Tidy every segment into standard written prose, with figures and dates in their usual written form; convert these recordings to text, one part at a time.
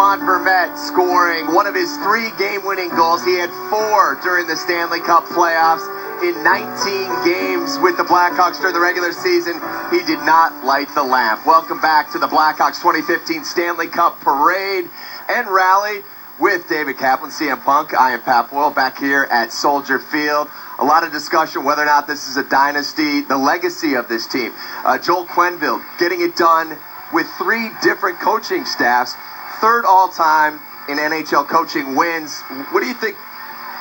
Ron Vermette scoring one of his 3 game-winning goals. He had 4 during the Stanley Cup playoffs. In 19 games with the Blackhawks during the regular season, he did not light the lamp. Welcome back to the Blackhawks 2015 Stanley Cup Parade and Rally with David Kaplan, CM Punk. I am Pat Boyle back here at Soldier Field. A lot of discussion whether or not this is a dynasty, the legacy of this team. Joel Quenneville getting it done with 3 different coaching staffs, 3rd all-time in NHL coaching wins. What do you think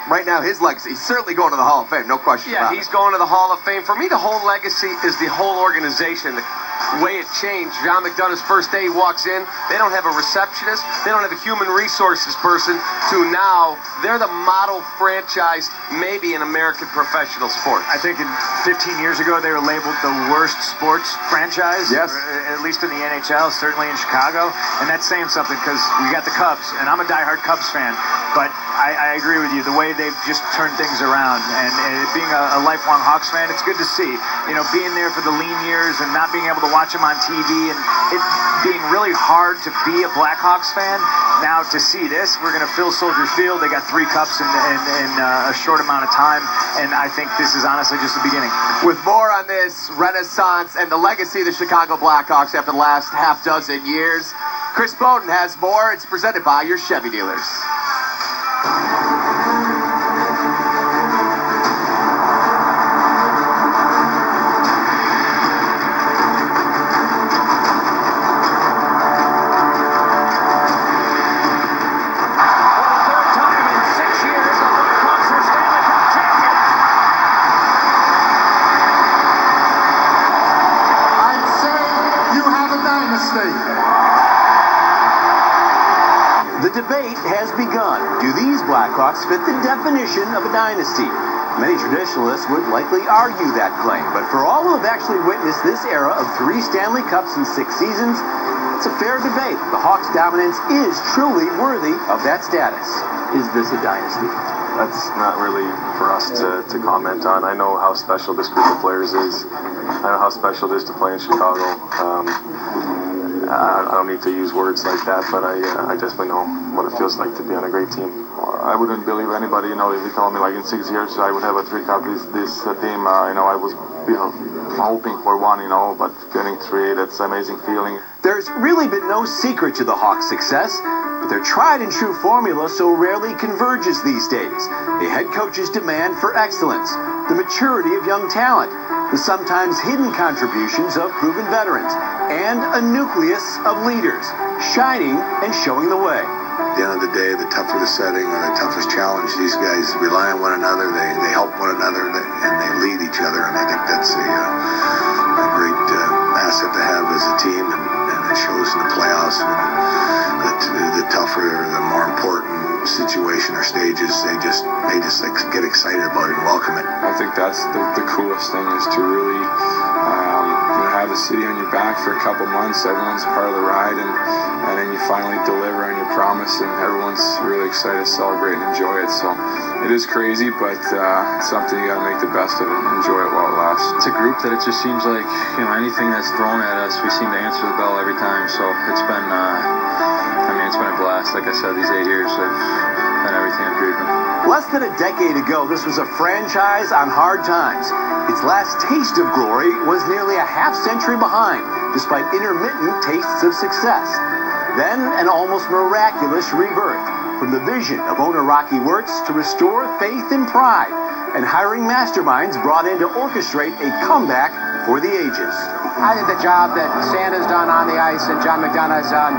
right now his legacy? He's certainly going to the Hall of Fame, no question about it. Yeah, he's going to the Hall of Fame. For me, the whole legacy is the whole organization, the way it changed. John McDonough's first day he walks in, they don't have a receptionist, they don't have a human resources person, to now they're the model franchise maybe in American professional sports. I think 15 years ago they were labeled the worst sports franchise, yes, at least in the NHL, certainly in Chicago, and that's saying something because we got the Cubs, and I'm a diehard Cubs fan, but I agree with you, the way they've just turned things around, and being a lifelong Hawks fan, it's good to see, being there for the lean years and not being able to watch them on TV, and it being really hard to be a Blackhawks fan. Now to see this, we're going to fill Soldier Field. They got 3 cups in a short amount of time, and I think this is honestly just the beginning. With more on this renaissance and the legacy of the Chicago Blackhawks after the last half dozen years, Chris Bowden has more. It's presented by your Chevy dealers. The debate has begun. Do these Blackhawks fit the definition of a dynasty? Many traditionalists would likely argue that claim, but for all who have actually witnessed this era of 3 Stanley Cups in 6 seasons, it's a fair debate. The Hawks' dominance is truly worthy of that status. Is this a dynasty? That's not really for us to comment on. I know how special this group of players is. I know how special it is to play in Chicago. I don't need to use words like that, but I definitely know what it feels like to be on a great team. I wouldn't believe anybody, if you told me like in 6 years I would have a 3 cup this team. I was hoping for 1, but getting 3, that's an amazing feeling. There's really been no secret to the Hawks' success, but their tried and true formula so rarely converges these days. A head coach's demand for excellence, the maturity of young talent, the sometimes hidden contributions of proven veterans, and a nucleus of leaders, shining and showing the way. At the end of the day, the tougher the setting or the toughest challenge, these guys rely on one another, they help one another, and they lead each other, and I think that's a great asset to have as a team, and it shows in the playoffs when the tougher, the more important situation or stages, they just get excited about it and welcome it. I think that's the coolest thing, is to really have the city on your back for a couple months. Everyone's part of the ride, and then you finally deliver on your promise, and everyone's really excited to celebrate and enjoy it. So it is crazy, but it's something you got to make the best of it and enjoy it while it lasts. It's a group that it just seems like anything that's thrown at us, we seem to answer the bell every time. So it's been it's been a blast. Like I said, these 8 years have been everything I've dreamed of. Less than a decade ago, this was a franchise on hard times. Its last taste of glory was nearly a half-century behind, despite intermittent tastes of success. Then, an almost miraculous rebirth, from the vision of owner Rocky Wirtz to restore faith and pride, and hiring masterminds brought in to orchestrate a comeback for the ages. I think the job that Stan has done on the ice and John McDonough has done,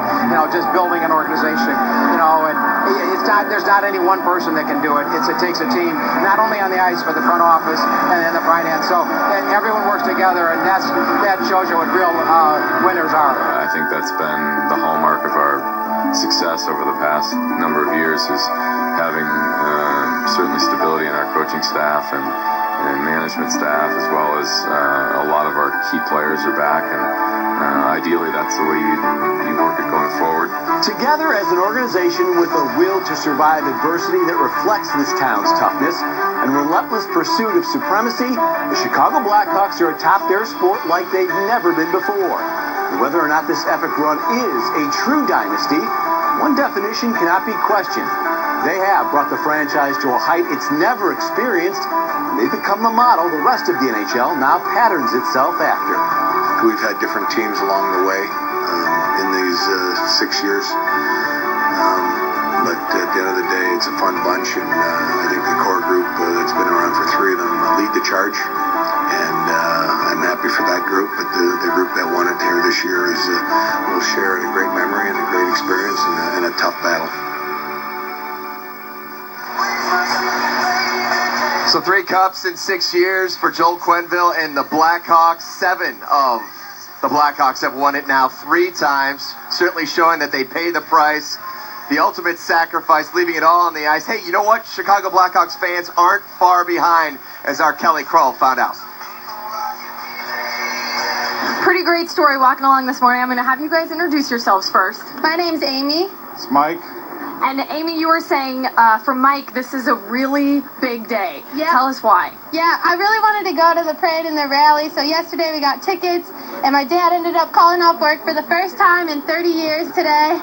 just building an organization, and there's not any one person that can do it. It takes a team, not only on the ice, but the front office and then the finance. So everyone works together, and that shows you what real winners are. I think that's been the hallmark of our success over the past number of years, is having certainly stability in our coaching staff and management staff, as well as a lot of our key players are back, and ideally that's the way you work it going forward. Together as an organization with a will to survive adversity that reflects this town's toughness and relentless pursuit of supremacy, the Chicago Blackhawks are atop their sport like they've never been before. And whether or not this epic run is a true dynasty one definition cannot be questioned. They have brought the franchise to a height it's never experienced, and they've become the model the rest of the NHL now patterns itself after. We've had different teams along the way in these 6 years. But at the end of the day, it's a fun bunch, and I think the core group that's been around for 3 of them lead the charge. And I'm happy for that group, but the group that won it here this year will share in a great memory and a great experience and a tough battle. So 3 cups in 6 years for Joel Quenneville and the Blackhawks. 7 of the Blackhawks have won it now 3 times, certainly showing that they pay the price. The ultimate sacrifice, leaving it all on the ice. Hey, you know what? Chicago Blackhawks fans aren't far behind, as our Kelly Kroll found out. Pretty great story walking along this morning. I'm going to have you guys introduce yourselves first. My name's Amy. It's Mike. And Amy, you were saying for Mike, this is a really big day. Yeah. Tell us why. Yeah, I really wanted to go to the parade and the rally, so yesterday we got tickets, and my dad ended up calling off work for the first time in 30 years today.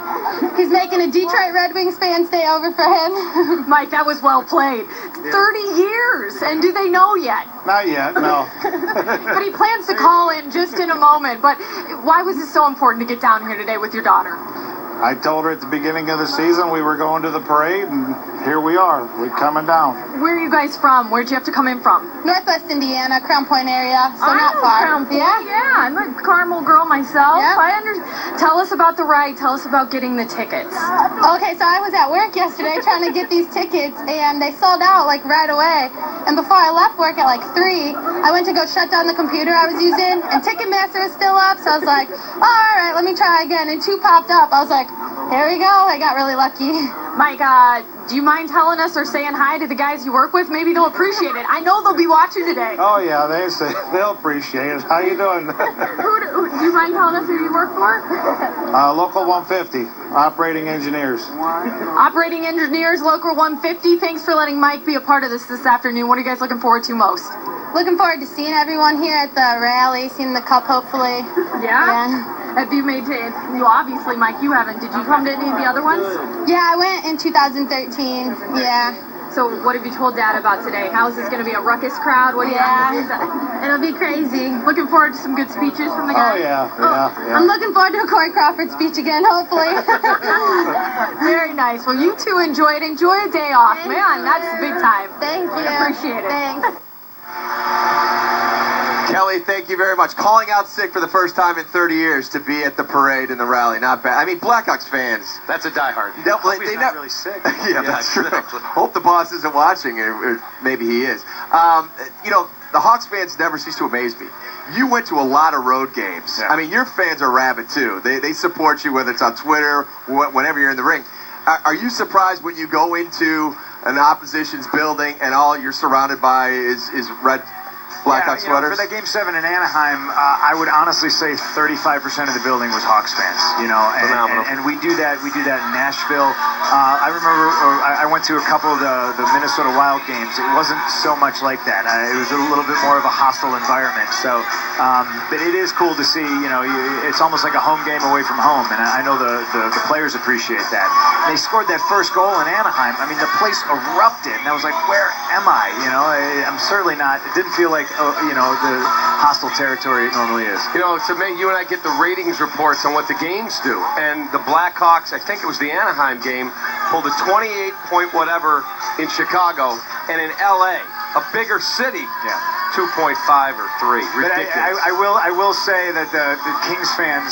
He's making a Detroit Red Wings fan stay over for him. Mike, that was well played. 30 years, and do they know yet? Not yet, no. But he plans to call in just in a moment. But why was it so important to get down here today with your daughter? I told her at the beginning of the season we were going to the parade, and here we are. We're coming down. Where are you guys from? Where'd you have to come in from? Northwest Indiana, Crown Point area, so I not know far. Crown Point. Yeah. Yeah, I'm a Carmel girl myself. Yep. I understand. Tell us about the ride. Tell us about getting the tickets. Okay, so I was at work yesterday trying to get these tickets, and they sold out like right away. And before I left work at like 3, I went to go shut down the computer I was using, and Ticketmaster was still up, so I was like, oh, all right, let me try again. And 2 popped up. I was like, here we go. I got really lucky. Mike, do you mind telling us or saying hi to the guys you work with? Maybe they'll appreciate it. I know they'll be watching today. Oh, yeah, they'll appreciate it. How you doing? Do you mind telling us who you work for? Local 150, operating engineers. Operating engineers, Local 150. Thanks for letting Mike be a part of this afternoon. What are you guys looking forward to most? Looking forward to seeing everyone here at the rally, seeing the cup, hopefully. Yeah? Have you made it? You obviously, Mike, you haven't. Did you come to any of the other ones? Yeah, I went in 2013. Yeah. So what have you told Dad about today? How is this going to be a ruckus crowd? What do you have? It'll be crazy. Looking forward to some good speeches from the guys? Oh, yeah. I'm looking forward to a Corey Crawford speech again, hopefully. Very nice. Well, you two enjoy it. Enjoy a day off. Man, that's big time. Thank you. I appreciate it. Thanks. Kelly, thank you very much. Calling out sick for the first time in 30 years to be at the parade and the rally. Not bad. I mean, Blackhawks fans. That's a diehard. They not really sick. Yeah, that's true. Hope the boss isn't watching, or maybe he is. The Hawks fans never cease to amaze me. You went to a lot of road games. Yeah. I mean, your fans are rabid, too. They support you, whether it's on Twitter, whenever you're in the ring. Are you surprised when you go into an opposition's building and all you're surrounded by is red Blackhawks sweaters? For that Game 7 in Anaheim, I would honestly say 35% of the building was Hawks fans. And we do that. We do that in Nashville. I remember I went to a couple of the Minnesota Wild games. It wasn't so much like that. It was a little bit more of a hostile environment. So, but it is cool to see. It's almost like a home game away from home, and I know the players appreciate that. They scored that first goal in Anaheim. I mean, the place erupted, and I was like, "Where am I?" I'm certainly not. It didn't feel like the hostile territory it normally is. To me, you and I get the ratings reports on what the games do, and the Blackhawks, I think it was the Anaheim game, pulled a 28-point whatever in Chicago, and in LA, a bigger city, 2.5 or 3. Ridiculous. But I will say that the Kings fans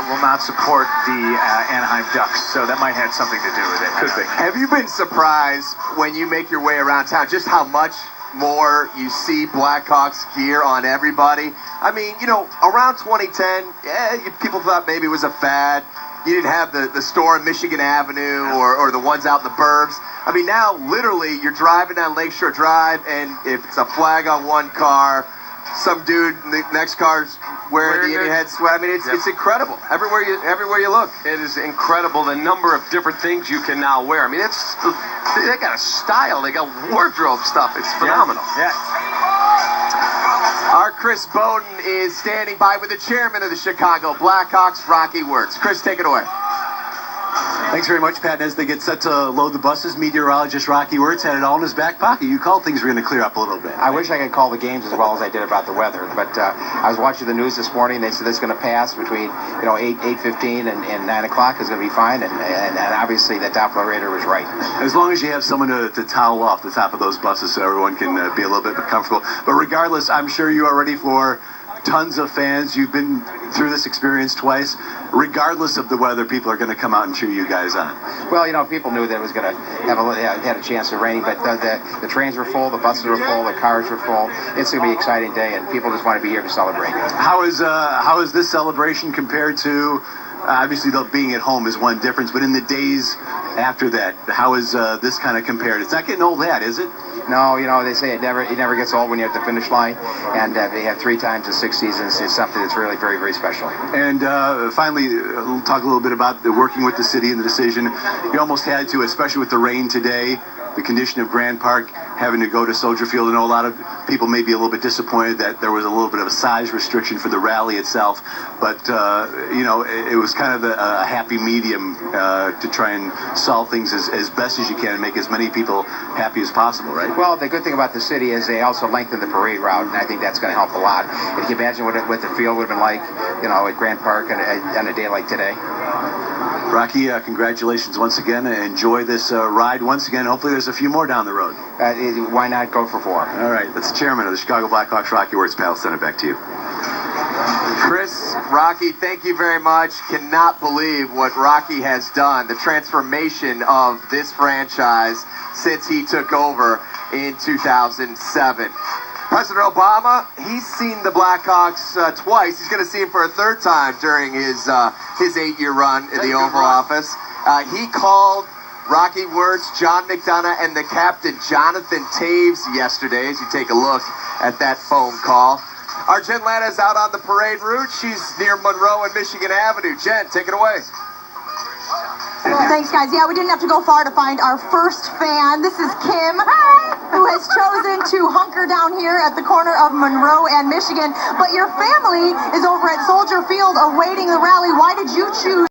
will not support the Anaheim Ducks, so that might have something to do with it. Could be. Have you been surprised when you make your way around town just how much more you see Blackhawks gear on everybody? I mean, around 2010, people thought maybe it was a fad. You didn't have the store on Michigan Avenue or the ones out in the burbs. I mean, now literally you're driving down Lakeshore Drive, and if it's a flag on one car, some dude in the next car's wearing the Indian head sweat. I mean, it's incredible. Everywhere you look. It is incredible the number of different things you can now wear. I mean, they got a style. They got wardrobe stuff. It's phenomenal. Yeah. Our Chris Bowden is standing by with the chairman of the Chicago Blackhawks, Rocky Wirtz. Chris, take it away. Thanks very much, Pat. As they get set to load the buses, meteorologist Rocky Wirtz had it all in his back pocket. You called things were going to clear up a little bit. I wish I could call the games as well as I did about the weather, but I was watching the news this morning. They said it's going to pass between 8:15 and 9 o'clock is going to be fine, and obviously that Doppler radar was right. As long as you have someone to towel off the top of those buses so everyone can be a little bit comfortable. But regardless, I'm sure you are ready for tons of fans. You've been through this experience twice. Regardless of the weather, people are going to come out and cheer you guys on. Well, people knew that it was going to had a chance of raining, but the trains were full, the buses were full, the cars were full. It's going to be an exciting day, and people just want to be here to celebrate. How is this celebration compared to? Obviously, being at home is one difference, but in the days after that, how is this kind of compared? It's not getting old yet, is it? No, they say it never gets old when you're at the finish line, and they have 3 times in 6 seasons. It's something that's really very, very special. And finally, we'll talk a little bit about working with the city and the decision. You almost had to, especially with the rain today, the condition of Grand Park, having to go to Soldier Field. I know a lot of people may be a little bit disappointed that there was a little bit of a size restriction for the rally itself, but it was kind of a happy medium to try and solve things as best as you can and make as many people happy as possible, right? Well, the good thing about the city is they also lengthened the parade route, and I think that's going to help a lot. If you imagine what the field would have been like, at Grand Park on a day like today. Rocky, congratulations once again. Enjoy this ride once again. Hopefully there's a few more down the road. Why not go for 4? All right. That's the chairman of the Chicago Blackhawks, Rocky Wirtz. Pat, I'll send it back to you. Chris, Rocky, thank you very much. Cannot believe what Rocky has done, the transformation of this franchise since he took over in 2007. President Obama, he's seen the Blackhawks twice. He's going to see him for a 3rd time during his 8-year run in the Oval Office. He called Rocky Wirtz, John McDonough, and the captain Jonathan Taves yesterday, as you take a look at that phone call. Our Jen Lana's out on the parade route. She's near Monroe and Michigan Avenue. Jen, take it away. Thanks, guys. Yeah, we didn't have to go far to find our first fan. This is Kim, who has chosen to hunker down here at the corner of Monroe and Michigan. But your family is over at Soldier Field awaiting the rally. Why did you choose